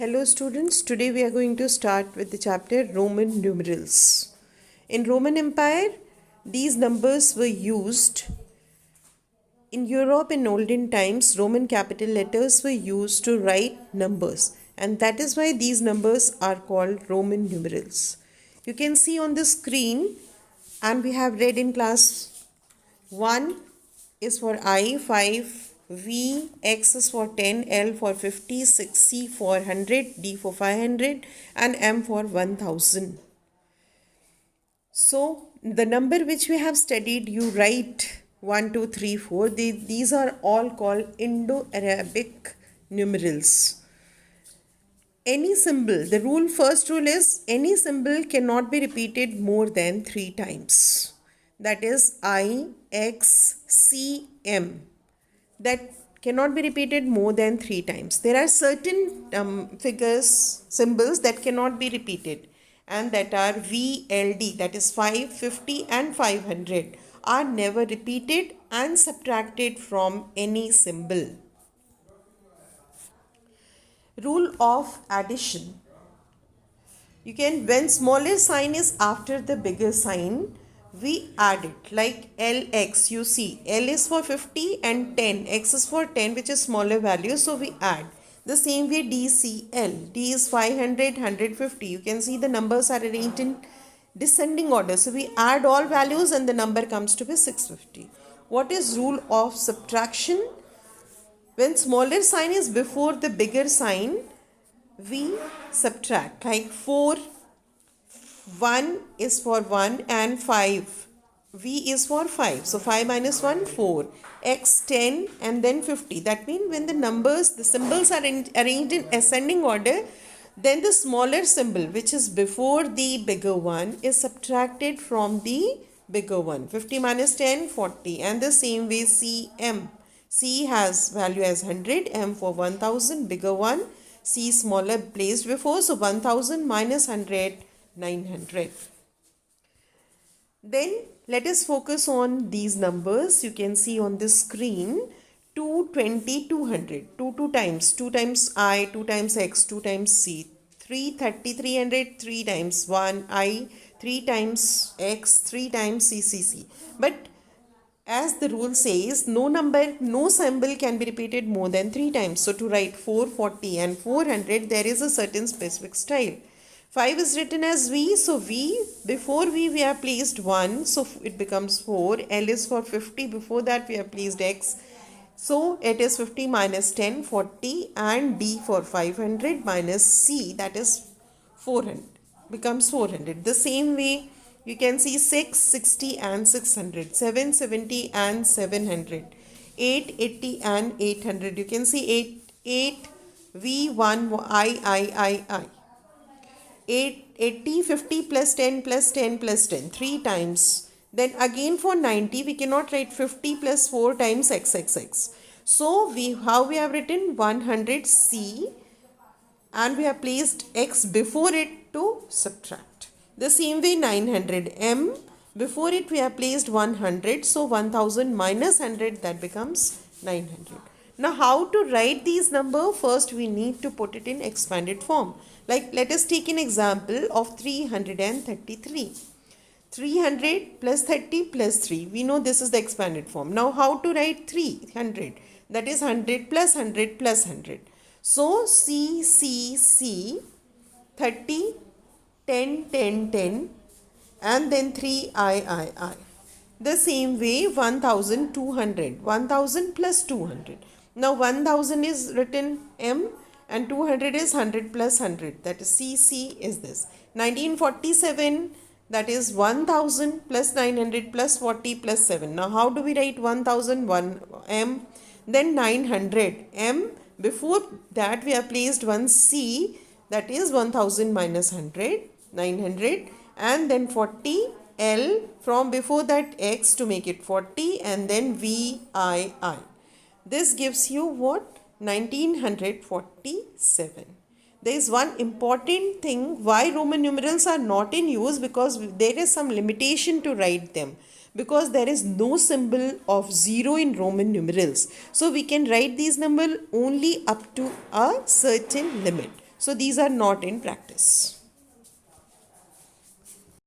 Hello students, today we are going to start with the chapter Roman numerals. In Roman Empire, these numbers were used. In Europe in olden times, Roman capital letters were used to write numbers, and that is why these numbers are called Roman numerals. You can see on the screen, and we have read in class 1 is for I, 5, V, X is for 10, L for 50, 6, C for 100, D for 500 and M for 1000. So the number which we have studied, you write 1, 2, 3, 4. These are all called Indo-Arabic numerals. Any symbol, the first rule is any symbol cannot be repeated more than 3 times. That is I, X, C, M. That cannot be repeated more than 3 times. There are certain symbols that cannot be repeated, and that are V, L, D, that is 5, 50 and 500 are never repeated and subtracted from any symbol. Rule of addition. When smaller sign is after the bigger sign, we add it, like LX. You see, L is for 50 and 10, X is for 10, which is smaller value, so we add. The same way DCL, D is 500, 150. You can see the numbers are arranged in descending order, so we add all values and the number comes to be 650. What is rule of subtraction? When smaller sign is before the bigger sign, we subtract, like 4, 1 is for 1 and 5, V is for 5, so 5 minus 1, 4, X 10 and then 50. That means when the symbols are arranged in ascending order, then the smaller symbol which is before the bigger one is subtracted from the bigger one. 50 minus 10, 40. And the same way CM. C has value as 100, M for 1000, bigger one. C smaller placed before, so 1000 minus 100, 900. Then let us focus on these numbers. You can see on the screen 220, 200, 2 times, 2 times I, 2 times X, 2 times C, 330, 300, 3 times 1 I, 3 times X, 3 times C. But as the rule says, no symbol can be repeated more than 3 times. So to write 440 and 400, there is a certain specific style. 5 is written as V, so V, before V we have placed 1, so it becomes 4. L is for 50, before that we have placed X, so it is 50 minus 10, 40, and D for 500 minus C, that is 400, becomes 400. The same way, you can see 6, 60 and 600, 7, 70 and 700, 8, 80 and 800. You can see 8, V, 1, I. 8, 80, 50 plus 10 plus 10 plus 10, 3 times. Then again for 90, we cannot write 50 plus 4 times XXX. So how we have written 100C, and we have placed X before it to subtract. The same way 900 M, before it we have placed 100, so 1000 minus 100, that becomes 900. Now how to write these numbers? First we need to put it in expanded form. Like let us take an example of 333. 300 plus 30 plus 3. We know this is the expanded form. Now how to write 300? That is 100 plus 100 plus 100. So C 30, 10, 10, 10 and then 3 I. The same way 1200. 1000 plus 200. Now 1000 is written M and 200 is 100 plus 100. That is CC is this. 1947, that is 1000 plus 900 plus 40 plus 7. Now how do we write 1000? 1 M, then 900 M. Before that we have placed one C, that is 1000 minus 100, 900, and then 40 L, from before that X to make it 40, and then VII. This gives you what? 1947. There is one important thing why Roman numerals are not in use, because there is some limitation to write them, because there is no symbol of 0 in Roman numerals. So we can write these numbers only up to a certain limit. So these are not in practice.